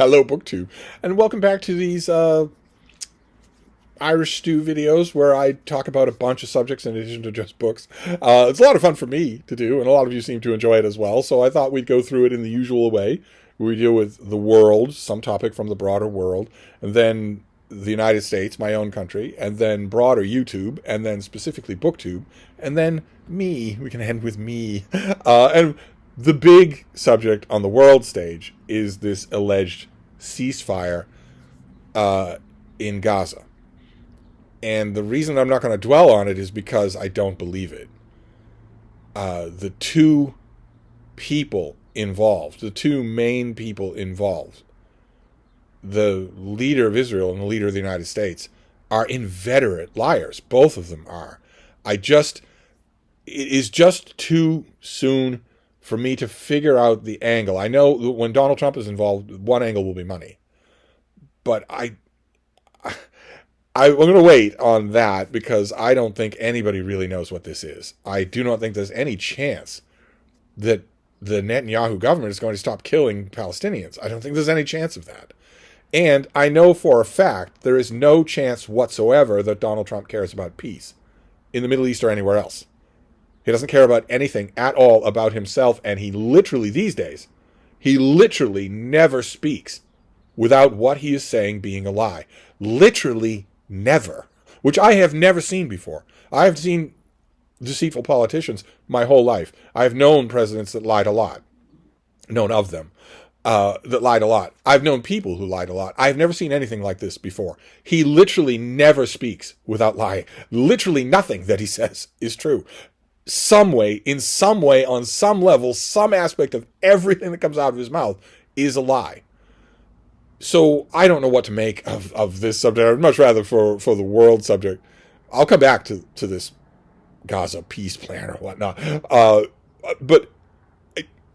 Hello, BookTube, and welcome back to these Irish Stew videos where I talk about a bunch of subjects in addition to just books. It's a lot of fun for me to do, and a lot of you seem to enjoy it as well, so I thought we'd go through it in the usual way. We deal with the world, some topic from the broader world, and then the United States, my own country, and then broader YouTube, and then specifically BookTube, and then me. We can end with me. And the big subject on the world stage is this alleged ceasefire in Gaza. And the reason I'm not going to dwell on it is because I don't believe it. The two people involved, the two main people involved, the leader of Israel and the leader of the United States, are inveterate liars. Both of them are. It is just too soon for me to figure out the angle. I know that when Donald Trump is involved, one angle will be money. But I'm going to wait on that because I don't think anybody really knows what this is. I do not think there's any chance that the Netanyahu government is going to stop killing Palestinians. I don't think there's any chance of that. And I know for a fact there is no chance whatsoever that Donald Trump cares about peace in the Middle East or anywhere else. He doesn't care about anything at all about himself, and he literally, these days, he literally never speaks without what he is saying being a lie. Literally never, which I have never seen before. I have seen deceitful politicians my whole life. I have known presidents that lied a lot, known of them, that lied a lot. I've known people who lied a lot. I've never seen anything like this before. He literally never speaks without lying. Literally nothing that he says is true. Some way, in some way, on some level, some aspect of everything that comes out of his mouth is a lie. So I don't know what to make of this subject. I'd much rather for the world subject. I'll come back to this Gaza peace plan or whatnot. But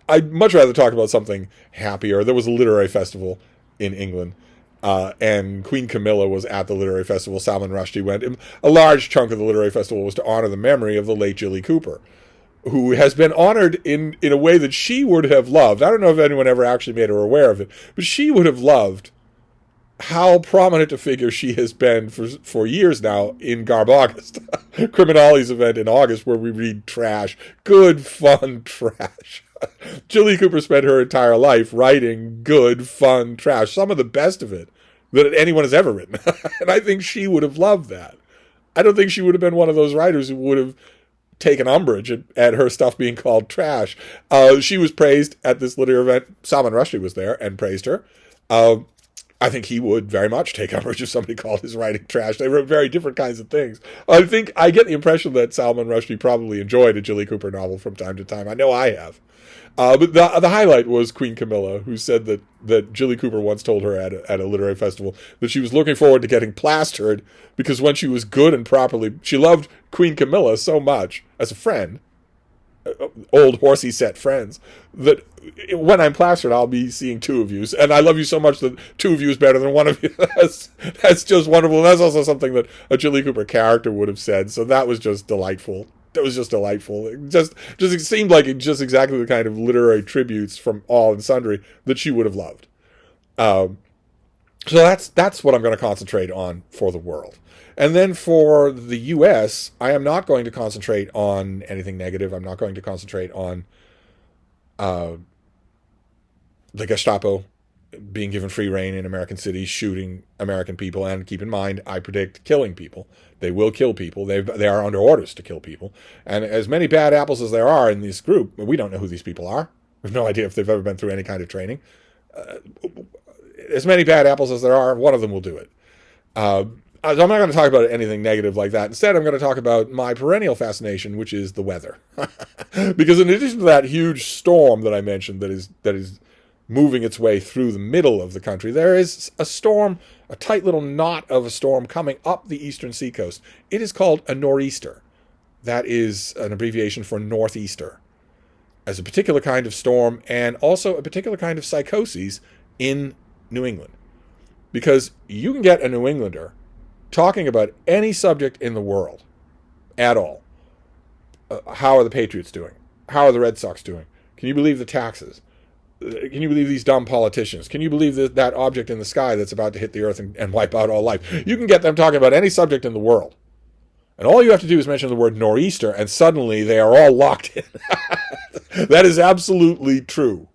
I'd much rather talk about something happier. There was a literary festival in England, and Queen Camilla was at the literary festival. Salman Rushdie went. A large chunk of the literary festival was to honor the memory of the late Jilly Cooper, who has been honored in a way that she would have loved. I don't know if anyone ever actually made her aware of it, but she would have loved how prominent a figure she has been for years now in Garb August, Criminali's event in August where we read trash, good, fun trash. Jilly Cooper spent her entire life writing good, fun trash, some of the best of it that anyone has ever written. And I think she would have loved that. I don't think she would have been one of those writers who would have taken umbrage at her stuff being called trash. She was praised at this literary event. Salman Rushdie was there and praised her. I think he would very much take umbrage if somebody called his writing trash. They wrote very different kinds of things. I get the impression that Salman Rushdie probably enjoyed a Jilly Cooper novel from time to time. I know I have. But the highlight was Queen Camilla, who said that Jilly Cooper once told her at a literary festival that she was looking forward to getting plastered because when she was good and properly, she loved Queen Camilla so much as a friend, old horsey set friends, that when I'm plastered, I'll be seeing two of you. And I love you so much that two of you is better than one of you. That's just wonderful. That's also something that a Jilly Cooper character would have said. So that was just delightful. That was just delightful. It seemed like just exactly the kind of literary tributes from all and sundry that she would have loved. So that's what I'm going to concentrate on for the world. And then for the U.S., I am not going to concentrate on anything negative. I'm not going to concentrate on the Gestapo being given free rein in American cities, shooting American people, and keep in mind, I predict killing people. They will kill people. They are under orders to kill people. And as many bad apples as there are in this group, we don't know who these people are. We have no idea if they've ever been through any kind of training. As many bad apples as there are, one of them will do it. I'm not going to talk about anything negative like that. Instead, I'm going to talk about my perennial fascination, which is the weather. Because in addition to that huge storm that I mentioned that is moving its way through the middle of the country, there is a storm, a tight little knot of a storm coming up the eastern seacoast. It is called a nor'easter. That is an abbreviation for northeaster, as a particular kind of storm and also a particular kind of psychoses in New England. Because you can get a New Englander talking about any subject in the world at all. How are the Patriots doing? How are the Red Sox doing? Can you believe the taxes? Can you believe these dumb politicians? Can you believe that object in the sky that's about to hit the earth and wipe out all life? You can get them talking about any subject in the world. And all you have to do is mention the word nor'easter, and suddenly they are all locked in. That is absolutely true.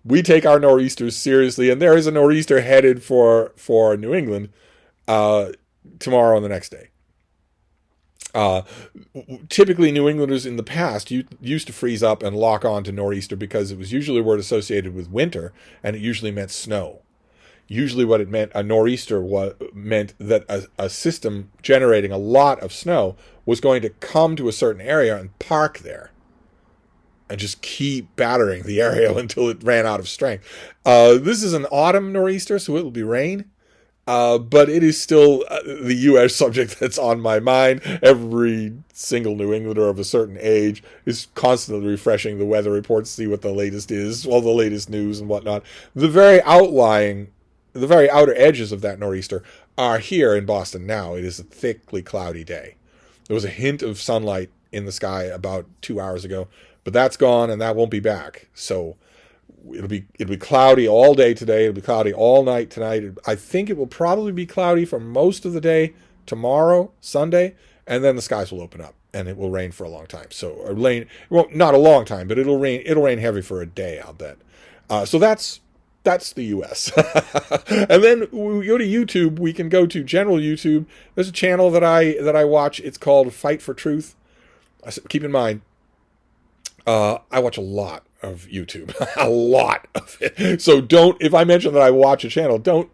We take our nor'easters seriously, and there is a nor'easter headed for New England tomorrow and the next day. Typically, New Englanders in the past used to freeze up and lock on to nor'easter because it was usually a word associated with winter, and it usually meant snow. Usually what it meant, a nor'easter meant that a system generating a lot of snow was going to come to a certain area and park there and just keep battering the area until it ran out of strength. This is an autumn nor'easter, so it will be rain. But it is still the U.S. subject that's on my mind. Every single New Englander of a certain age is constantly refreshing the weather reports to see what the latest is, all the latest news and whatnot. The very outer edges of that nor'easter are here in Boston now. It is a thickly cloudy day. There was a hint of sunlight in the sky about 2 hours ago, but that's gone and that won't be back. So it'll be cloudy all day today. It'll be cloudy all night tonight. I think it will probably be cloudy for most of the day tomorrow, Sunday, and then the skies will open up and it will rain for a long time. So well, not a long time, but it'll rain heavy for a day, I'll bet. So that's the U.S. And then we go to YouTube. We can go to general YouTube. There's a channel that I watch. It's called Fight for Truth. Keep in mind, I watch a lot of YouTube, a lot of it. So if I mention that I watch a channel, don't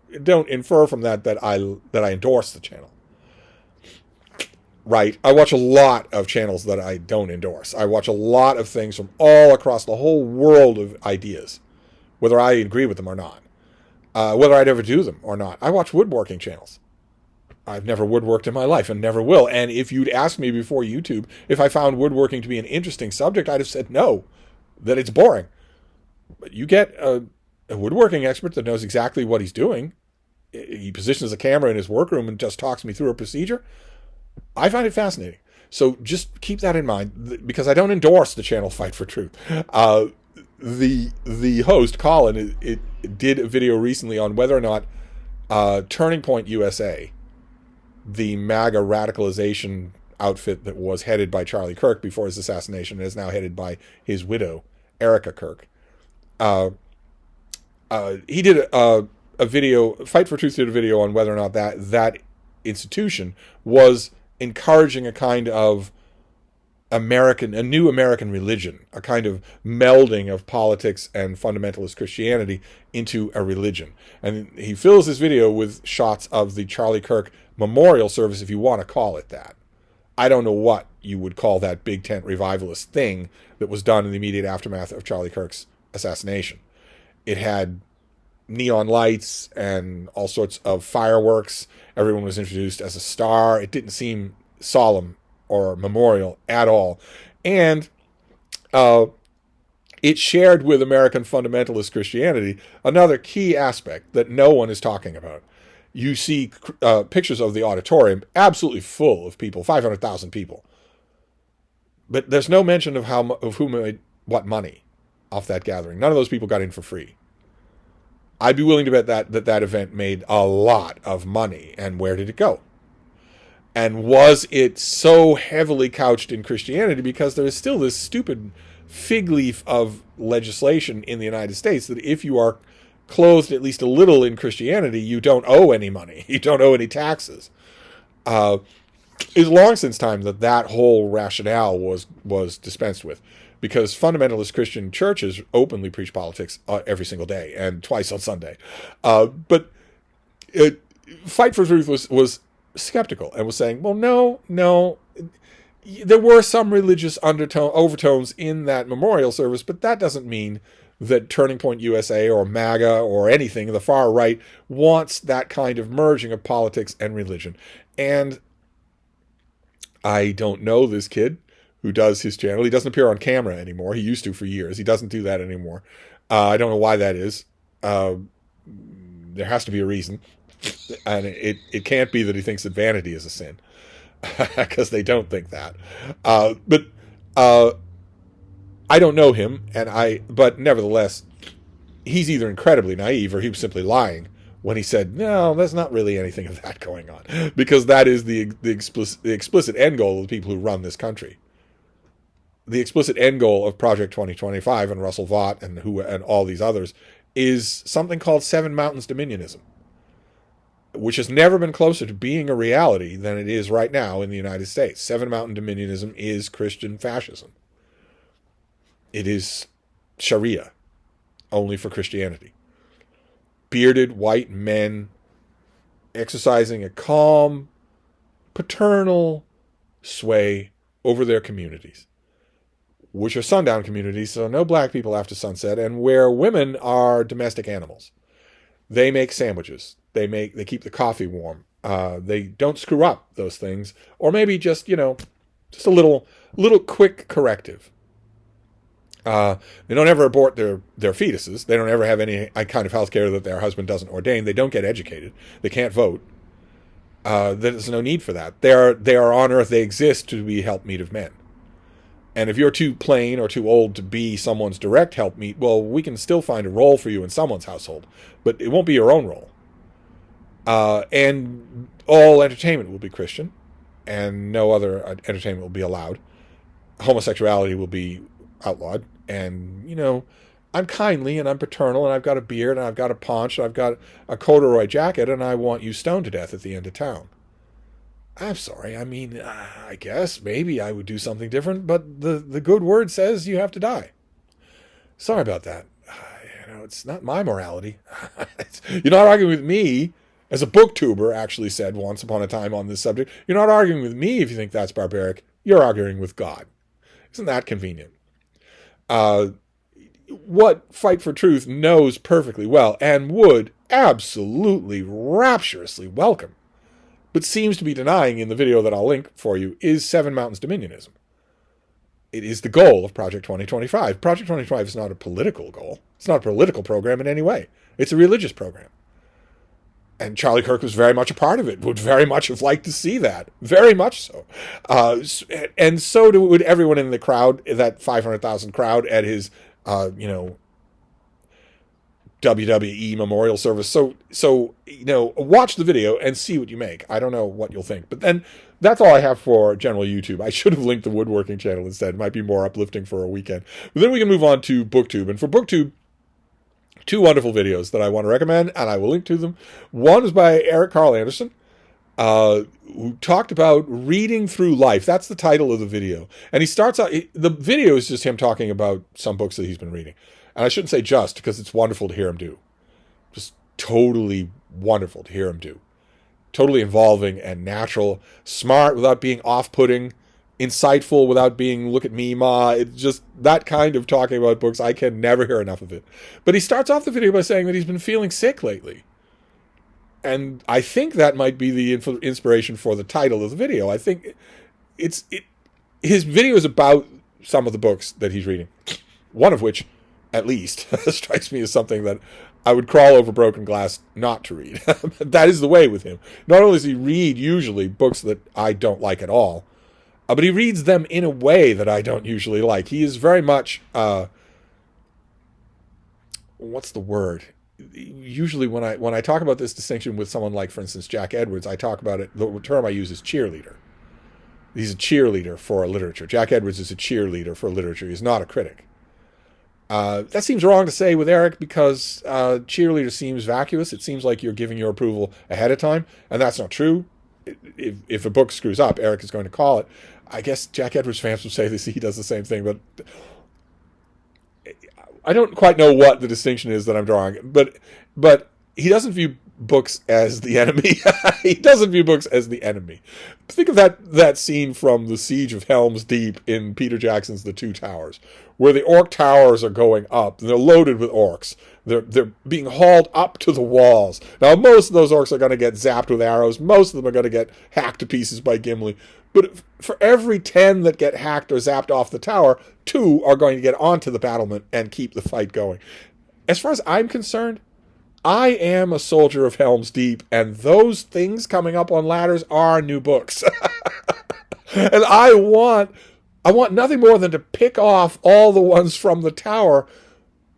infer from that I endorse the channel. Right? I watch a lot of channels that I don't endorse. I watch a lot of things from all across the whole world of ideas, whether I agree with them or not, whether I'd ever do them or not. I watch woodworking channels. I've never woodworked in my life and never will. And if you'd asked me before YouTube if I found woodworking to be an interesting subject, I'd have said no, that it's boring. But you get a woodworking expert that knows exactly what he's doing. He positions a camera in his workroom and just talks me through a procedure. I find it fascinating. So just keep that in mind, because I don't endorse the channel Fight for Truth. The host, Colin, it did a video recently on whether or not Turning Point USA, the MAGA radicalization outfit that was headed by Charlie Kirk before his assassination, and is now headed by his widow, Erica Kirk. He did a video, Fight for Truth did a video on whether or not that institution was encouraging a kind of a new American religion, a kind of melding of politics and fundamentalist Christianity into a religion. And he fills this video with shots of the Charlie Kirk memorial service, if you want to call it that. I don't know what you would call that big tent revivalist thing that was done in the immediate aftermath of Charlie Kirk's assassination. It had neon lights and all sorts of fireworks. Everyone was introduced as a star. It didn't seem solemn or memorial at all. And it shared with American fundamentalist Christianity another key aspect that no one is talking about. You see pictures of the auditorium absolutely full of people, 500,000 people. But there's no mention of who made what money off that gathering. None of those people got in for free. I'd be willing to bet that event made a lot of money. And where did it go? And was it so heavily couched in Christianity because there is still this stupid fig leaf of legislation in the United States that if you are clothed at least a little in Christianity, you don't owe any money. You don't owe any taxes. It's long since time that whole rationale was dispensed with, because fundamentalist Christian churches openly preach politics every single day and twice on Sunday. But Fight for Truth was skeptical and was saying, well, no, there were some religious overtones in that memorial service, but that doesn't mean that Turning Point USA or MAGA or anything, the far right, wants that kind of merging of politics and religion. And I don't know this kid who does his channel. He doesn't appear on camera anymore. He used to for years. He doesn't do that anymore. I don't know why that is. There has to be a reason. And it can't be that he thinks that vanity is a sin, because they don't think that. But I don't know him, but nevertheless, he's either incredibly naive or he was simply lying when he said, no, there's not really anything of that going on, because that is the explicit end goal of the people who run this country. The explicit end goal of Project 2025 and Russell Vought and all these others is something called Seven Mountains Dominionism, which has never been closer to being a reality than it is right now in the United States. Seven Mountain Dominionism is Christian fascism. It is Sharia, only for Christianity. Bearded white men exercising a calm, paternal sway over their communities, which are sundown communities, so no black people after sunset, and where women are domestic animals. They make sandwiches. They keep the coffee warm. They don't screw up those things, or maybe just a little quick corrective. They don't ever abort their fetuses. They don't ever have any kind of health care that their husband doesn't ordain. They don't get educated. They can't vote. There's no need for that. They are on earth. They exist to be helpmeet of men. And if you're too plain or too old to be someone's direct helpmeet, well, we can still find a role for you in someone's household, but it won't be your own role. And all entertainment will be Christian, and no other entertainment will be allowed. Homosexuality will be outlawed. And, I'm kindly and I'm paternal and I've got a beard and I've got a paunch and I've got a corduroy jacket and I want you stoned to death at the end of town. I'm sorry. I mean, I guess maybe I would do something different, but the good word says you have to die. Sorry about that. It's not my morality. You're not arguing with me, as a booktuber actually said once upon a time on this subject. You're not arguing with me if you think that's barbaric. You're arguing with God. Isn't that convenient? What Fight for Truth knows perfectly well and would absolutely rapturously welcome, but seems to be denying in the video that I'll link for you, is Seven Mountains Dominionism. It is the goal of Project 2025. Project 2025 is not a political goal. It's not a political program in any way. It's a religious program. And Charlie Kirk was very much a part of it, would very much have liked to see that. Very much so. And so would everyone in the crowd, that 500,000 crowd at his, WWE memorial service. So watch the video and see what you make. I don't know what you'll think. But then that's all I have for general YouTube. I should have linked the woodworking channel instead. It might be more uplifting for a weekend. But then we can move on to BookTube. And for BookTube, two wonderful videos that I want to recommend, and I will link to them. One is by Karl Anderson, who talked about reading through life. That's the title of the video. And he starts out, the video is just him talking about some books that he's been reading. And I shouldn't say just, because it's wonderful to hear him do. Just totally wonderful to hear him do. Totally involving and natural. Smart without being off-putting. Insightful without being, look at me, ma. It's just that kind of talking about books. I can never hear enough of it. But he starts off the video by saying that he's been feeling sick lately. And I think that might be the inspiration for the title of the video. I think his video is about some of the books that he's reading. One of which, at least, strikes me as something that I would crawl over broken glass not to read. That is the way with him. Not only does he read usually books that I don't like at all, but he reads them in a way that I don't usually like. He is very much, what's the word? Usually when I talk about this distinction with someone like, for instance, Jack Edwards, I talk about it, the term I use is cheerleader. He's a cheerleader for literature. Jack Edwards is a cheerleader for literature. He's not a critic. That seems wrong to say with Eric because cheerleader seems vacuous. It seems like you're giving your approval ahead of time, and that's not true. If a book screws up, Eric is going to call it. I guess Jack Edwards fans will say this, he does the same thing, but I don't quite know what the distinction is that I'm drawing. But he doesn't view books as the enemy. He doesn't view books as the enemy. Think of that scene from The Siege of Helm's Deep in Peter Jackson's The Two Towers, where the orc towers are going up, and they're loaded with orcs. They're being hauled up to the walls. Now, most of those orcs are going to get zapped with arrows. Most of them are going to get hacked to pieces by Gimli. But for every 10 that get hacked or zapped off the tower, 2 are going to get onto the battlement and keep the fight going. As far as I'm concerned, I am a soldier of Helm's Deep, and those things coming up on ladders are new books. And I want nothing more than to pick off all the ones from the tower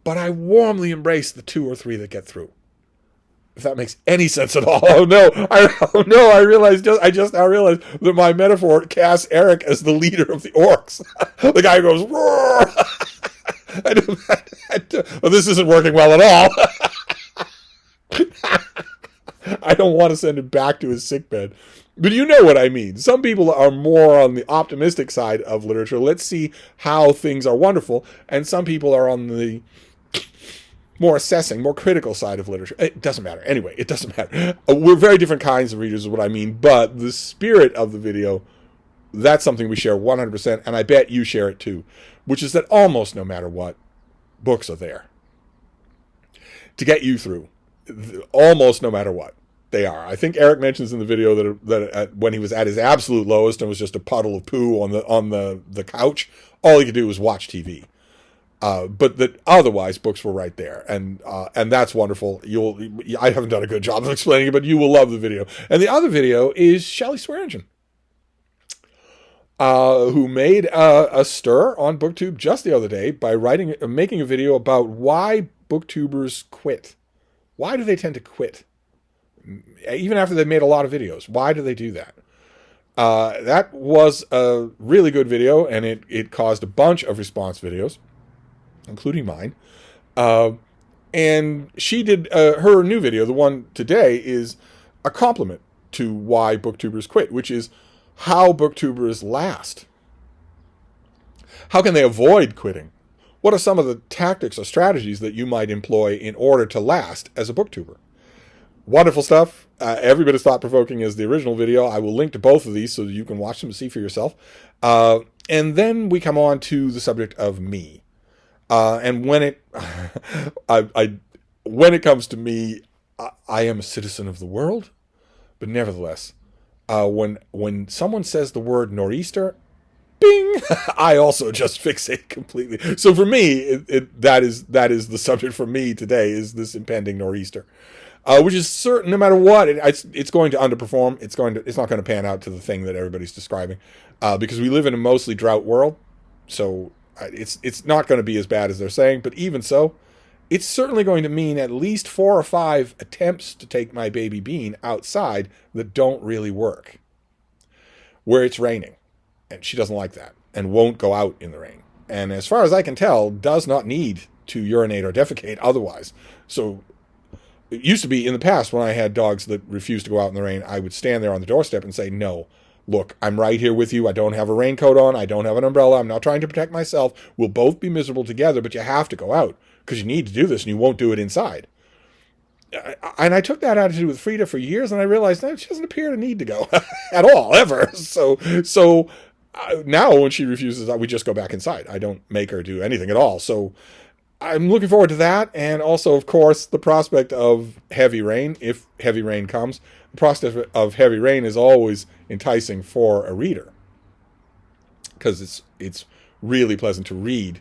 but I warmly embrace the 2 or 3 that get through. If that makes any sense at all. Oh no, I just now realized that my metaphor casts Eric as the leader of the orcs. The guy who goes, roar! Well, this isn't working well at all. I don't want to send him back to his sickbed. But you know what I mean. Some people are more on the optimistic side of literature. Let's see how things are wonderful. And some people are on the more assessing, more critical side of literature. It doesn't matter. Anyway, it doesn't matter. We're very different kinds of readers is what I mean. But the spirit of the video, that's something we share 100%. And I bet you share it too. Which is that almost no matter what, books are there to get you through. Almost no matter what. They are. I think Eric mentions in the video that when he was at his absolute lowest and was just a puddle of poo on the couch, all he could do was watch TV. But that otherwise books were right there, and that's wonderful. I haven't done a good job of explaining it, but you will love the video. And the other video is Shelly Swearingen, who made a stir on BookTube just the other day by making a video about why booktubers quit. Why do they tend to quit? Even after they've made a lot of videos, why do they do that? That was a really good video, and it caused a bunch of response videos, including mine. And she did her new video, the one today, is a compliment to why booktubers quit, which is how booktubers last. How can they avoid quitting? What are some of the tactics or strategies that you might employ in order to last as a booktuber? Wonderful stuff. Every bit as thought-provoking as the original video. I will link to both of these so that you can watch them and see for yourself. And then we come on to the subject of me. And when it comes to me, I am a citizen of the world. But nevertheless, when someone says the word nor'easter, bing, I also just fixate completely. So for me, that is the subject for me today, is this impending nor'easter. Which is certain, no matter what, it's going to underperform. It's not going to pan out to the thing that everybody's describing, because we live in a mostly drought world. So it's not going to be as bad as they're saying. But even so, it's certainly going to mean at least 4 or 5 attempts to take my baby Bean outside that don't really work, where it's raining, and she doesn't like that and won't go out in the rain. And as far as I can tell, does not need to urinate or defecate otherwise. So it used to be in the past when I had dogs that refused to go out in the rain, I would stand there on the doorstep and say, no, look, I'm right here with you. I don't have a raincoat on. I don't have an umbrella. I'm not trying to protect myself. We'll both be miserable together, but you have to go out because you need to do this and you won't do it inside. And I took that attitude with Frida for years, and I realized that she doesn't appear to need to go at all, ever. So now when she refuses, we just go back inside. I don't make her do anything at all. So I'm looking forward to that, and also, of course, the prospect of heavy rain, if heavy rain comes. The prospect of heavy rain is always enticing for a reader, because it's really pleasant to read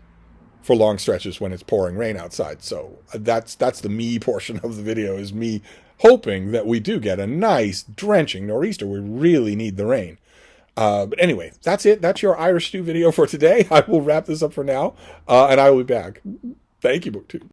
for long stretches when it's pouring rain outside. So that's the me portion of the video, is me hoping that we do get a nice drenching nor'easter. We really need the rain. But anyway, that's it. That's your Irish stew video for today. I will wrap this up for now, and I will be back. Thank you, BookTube.